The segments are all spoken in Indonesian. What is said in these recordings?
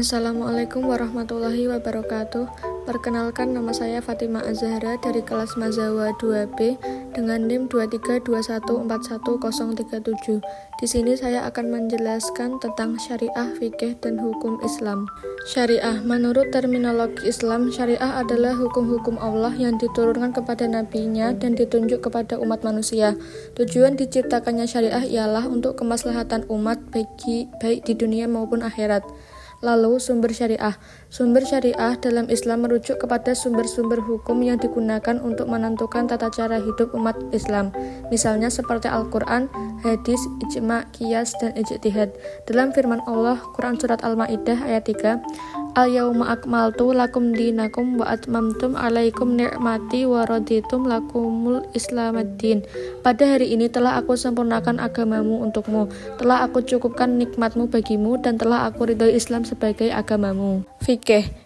Assalamualaikum warahmatullahi wabarakatuh. Perkenalkan, nama saya Fatimah Az-Zahra dari kelas Mazawa 2B dengan NIM 232141037. Di sini saya akan menjelaskan tentang syariah, fikih, dan hukum Islam. Syariah, menurut terminologi Islam, syariah adalah hukum-hukum Allah yang diturunkan kepada nabinya dan ditunjuk kepada umat manusia. Tujuan diciptakannya syariah ialah untuk kemaslahatan umat baik di dunia maupun akhirat. Lalu, sumber syariah. Sumber syariah dalam Islam merujuk kepada sumber-sumber hukum yang digunakan untuk menentukan tata cara hidup umat Islam. Misalnya seperti Al-Quran, hadis, ijma', qiyas, dan ijtihad. Dalam firman Allah, Quran Surat Al-Ma'idah ayat 3, Al-yawma akmaltu lakum dinakum wa atmamtum alaikum ni'mati wa raditum lakumul islamaddin. Pada hari ini telah aku sempurnakan agamamu untukmu, telah aku cukupkan nikmatmu bagimu, dan telah aku ridhoi Islam sebagai agamamu.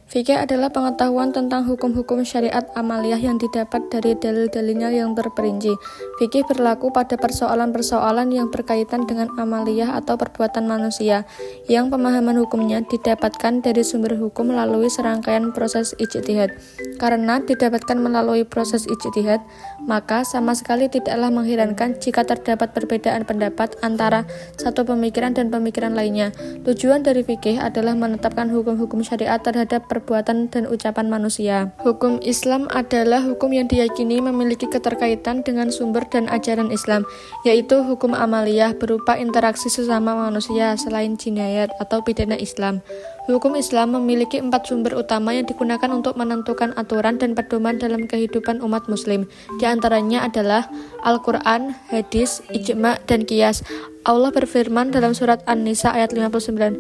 Fikih adalah pengetahuan tentang hukum-hukum syariat amaliyah yang didapat dari dalil-dalilnya yang terperinci. Fikih berlaku pada persoalan-persoalan yang berkaitan dengan amaliyah atau perbuatan manusia, yang pemahaman hukumnya didapatkan dari sumber hukum melalui serangkaian proses ijtihad. Karena didapatkan melalui proses ijtihad, maka sama sekali tidaklah mengherankan jika terdapat perbedaan pendapat antara satu pemikiran dan pemikiran lainnya. Tujuan dari fikih adalah menetapkan hukum-hukum syariat terhadap perbuatan dan ucapan manusia. Hukum Islam adalah hukum yang diyakini memiliki keterkaitan dengan sumber dan ajaran Islam, yaitu hukum amaliyah berupa interaksi sesama manusia selain jinayat atau pidana Islam. Hukum Islam memiliki 4 sumber utama yang digunakan untuk menentukan aturan dan pedoman dalam kehidupan umat muslim. Di antaranya adalah Al-Quran, hadis, ijma', dan qiyas. Allah berfirman dalam surat An-Nisa ayat 59,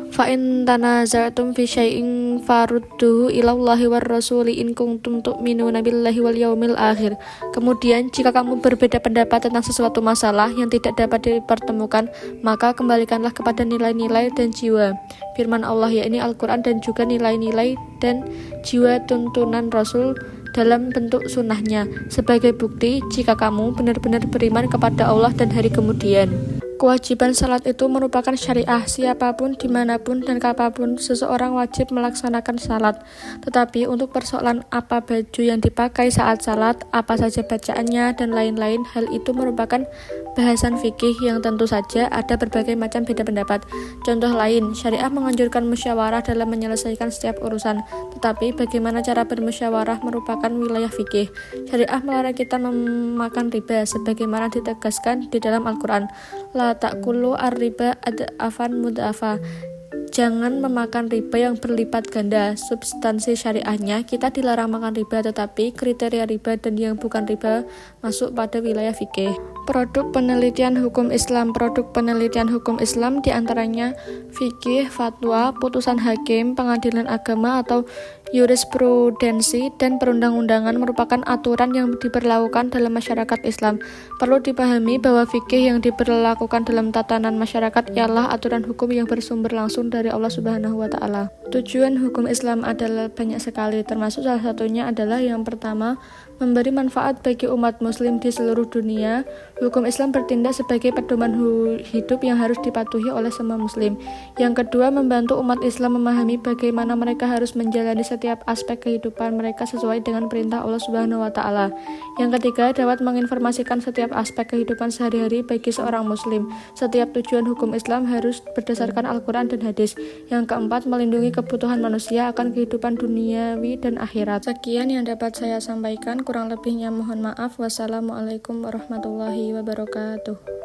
Fa'in tanaza'tum fi syai'in farudduhu ilallahi war rasuli in kuntum tu'minuna billahi wal yaumil akhir. Kemudian, jika kamu berbeda pendapat tentang sesuatu masalah yang tidak dapat dipertemukan, maka kembalikanlah kepada nilai-nilai dan jiwa firman Allah, yakni Al-Quran, dan juga nilai-nilai dan jiwa tuntunan Rasul dalam bentuk sunnahnya, sebagai bukti jika kamu benar-benar beriman kepada Allah dan hari kemudian. Kewajiban salat itu merupakan syariah. Siapapun, dimanapun, dan kapanpun seseorang wajib melaksanakan salat. Tetapi untuk persoalan apa baju yang dipakai saat salat, apa saja bacaannya, dan lain-lain, hal itu merupakan bahasan fikih yang tentu saja ada berbagai macam beda pendapat. Contoh lain, syariah menganjurkan musyawarah dalam menyelesaikan setiap urusan. Tetapi bagaimana cara bermusyawarah merupakan wilayah fikih. Syariah melarang kita memakan riba sebagaimana ditegaskan di dalam Al-Quran. La ta'kulu ar-riba ad'afan mud'afa. Jangan memakan riba yang berlipat ganda. Substansi syariahnya, kita dilarang makan riba, tetapi kriteria riba dan yang bukan riba masuk pada wilayah fikih. Produk penelitian hukum Islam. Produk penelitian hukum Islam diantaranya fikih, fatwa, putusan hakim, pengadilan agama atau jurisprudensi, dan perundang-undangan merupakan aturan yang diberlakukan dalam masyarakat Islam. Perlu dipahami bahwa fikih yang diberlakukan dalam tatanan masyarakat ialah aturan hukum yang bersumber langsung dari Allah Subhanahu wa Ta'ala. Tujuan hukum Islam adalah banyak sekali, termasuk salah satunya adalah yang pertama, memberi manfaat bagi umat muslim di seluruh dunia. Hukum Islam bertindak sebagai pedoman hidup yang harus dipatuhi oleh semua muslim. Yang kedua, membantu umat Islam memahami bagaimana mereka harus menjalani setiap aspek kehidupan mereka sesuai dengan perintah Allah Subhanahu wa Ta'ala. Yang ketiga, dapat menginformasikan setiap aspek kehidupan sehari-hari bagi seorang muslim. Setiap tujuan hukum Islam harus berdasarkan Al-Quran dan hadis. Yang keempat, melindungi kebutuhan manusia akan kehidupan duniawi dan akhirat. Sekian yang dapat saya sampaikan, kurang lebihnya mohon maaf. Wassalamualaikum warahmatullahi wabarakatuh.